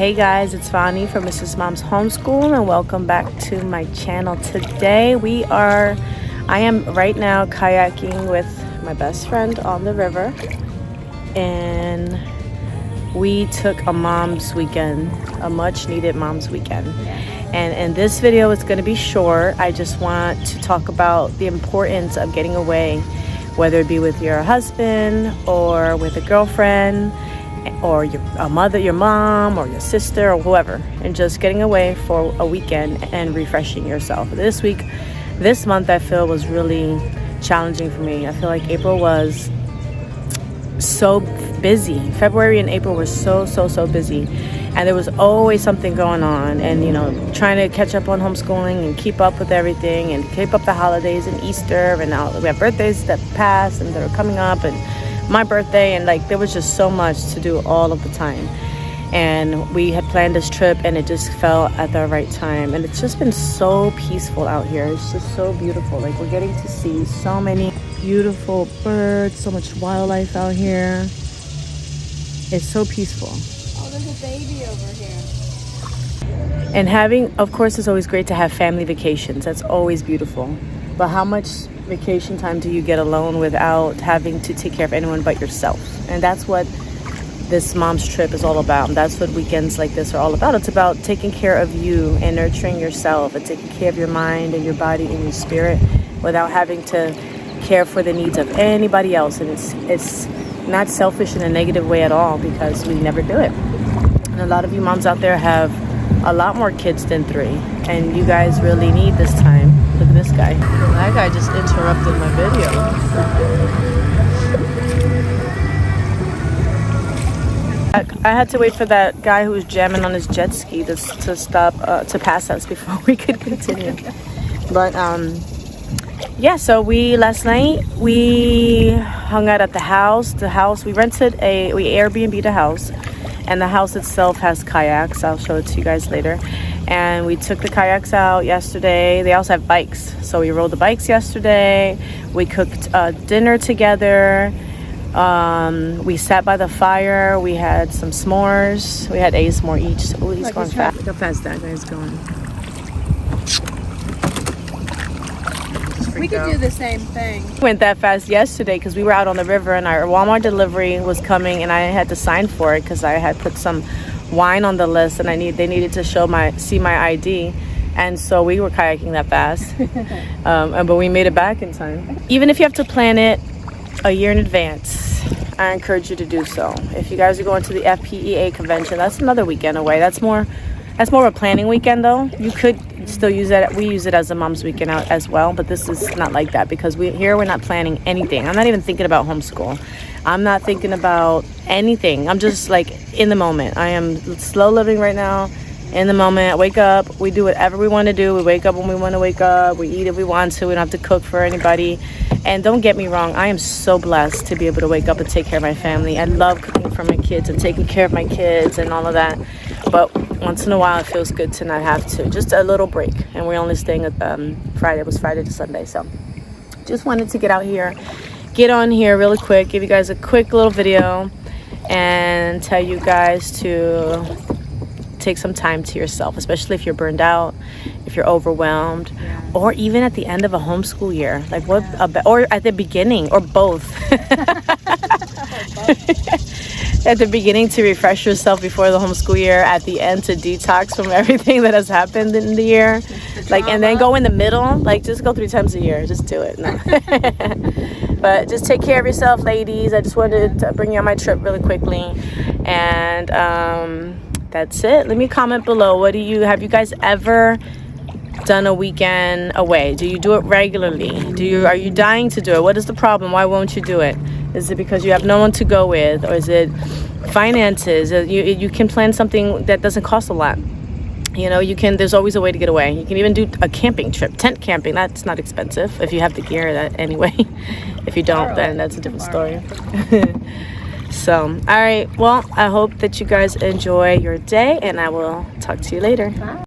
Hey guys, it's Vani from Mrs. Mom's Homeschool and welcome back to my channel. Today I am right now kayaking with my best friend on the river, and we took a mom's weekend, a much needed mom's weekend. And in this video, it's going to be short. I just want to talk about the importance of getting away, whether it be with your husband or with a girlfriend or your mom or your sister or whoever, and just getting away for a weekend and refreshing yourself. This month I feel was really challenging for me. I feel like April was so busy. February and April were so busy, and there was always something going on, and trying to catch up on homeschooling and keep up with everything and keep up the holidays and Easter, and now we have birthdays that pass and that are coming up, and my birthday, and there was just so much to do all of the time. And we had planned this trip and it just fell at the right time, and it's just been so peaceful out here. It's just so beautiful. We're getting to see so many beautiful birds, so much wildlife out here. It's so peaceful. Oh, there's a baby over here. And having, of course, it's always great to have family vacations. That's always beautiful. But how much vacation time do you get alone without having to take care of anyone but yourself? And that's what this mom's trip is all about. And that's what weekends like this are all about. It's about taking care of you and nurturing yourself and taking care of your mind and your body and your spirit without having to care for the needs of anybody else. And it's not selfish in a negative way at all, because we never do it. And a lot of you moms out there have a lot more kids than 3, and you guys really need this time. Look at this guy. That guy just interrupted my video. I had to wait for that guy who was jamming on his jet ski to stop, to pass us before we could continue. But yeah, so last night we hung out at the house. We Airbnb'd a house, and the house itself has kayaks. I'll show it to you guys later. And we took the kayaks out yesterday. They also have bikes, so we rode the bikes yesterday. We cooked dinner together. We sat by the fire. We had some s'mores. We had a s'more each. Oh, he's going fast. Look how fast that guy's going. We could do the same thing. Went that fast yesterday because we were out on the river, and our Walmart delivery was coming, and I had to sign for it because I had put some wine on the list, and they needed to see my ID, and so we were kayaking that fast. But we made it back in time. Even if you have to plan it a year in advance, I encourage you to do so. If you guys are going to the FPEA convention, that's another weekend away. That's more of a planning weekend, though. You could still use it. We use it as a mom's weekend out as well, but this is not like that, because we're not planning anything. I'm not even thinking about homeschool. I'm not thinking about anything. I'm just in the moment. I am slow living right now, in the moment. I wake up, we do whatever we want to do. We wake up when we want to wake up. We eat if we want to. We don't have to cook for anybody. And don't get me wrong, I am so blessed to be able to wake up and take care of my family. I love cooking for my kids and taking care of my kids and all of that. But once in a while, it feels good to not have to. Just a little break. And we're only staying at Friday. It was Friday to Sunday. So just wanted to get on here really quick, give you guys a quick little video, and tell you guys to take some time to yourself, especially if you're burned out, if you're overwhelmed, or even at the end of a homeschool year. Or at the beginning, or both. At the beginning to refresh yourself before the homeschool year, at the end to detox from everything that has happened in the year, and then go in the middle, just go 3 times a year. Just do it. No. But just take care of yourself, ladies. I just wanted to bring you on my trip really quickly, and that's it. Let me comment below. Have you guys ever done a weekend away? Do you do it regularly? Are you dying to do it? What is the problem? Why won't you do it? Is it because you have no one to go with, or is it finances? You can plan something that doesn't cost a lot. There's always a way to get away. You can even do a camping trip, tent camping. That's not expensive if you have the gear that anyway. If you don't, then that's a different story. So, all right. Well, I hope that you guys enjoy your day, and I will talk to you later. Bye.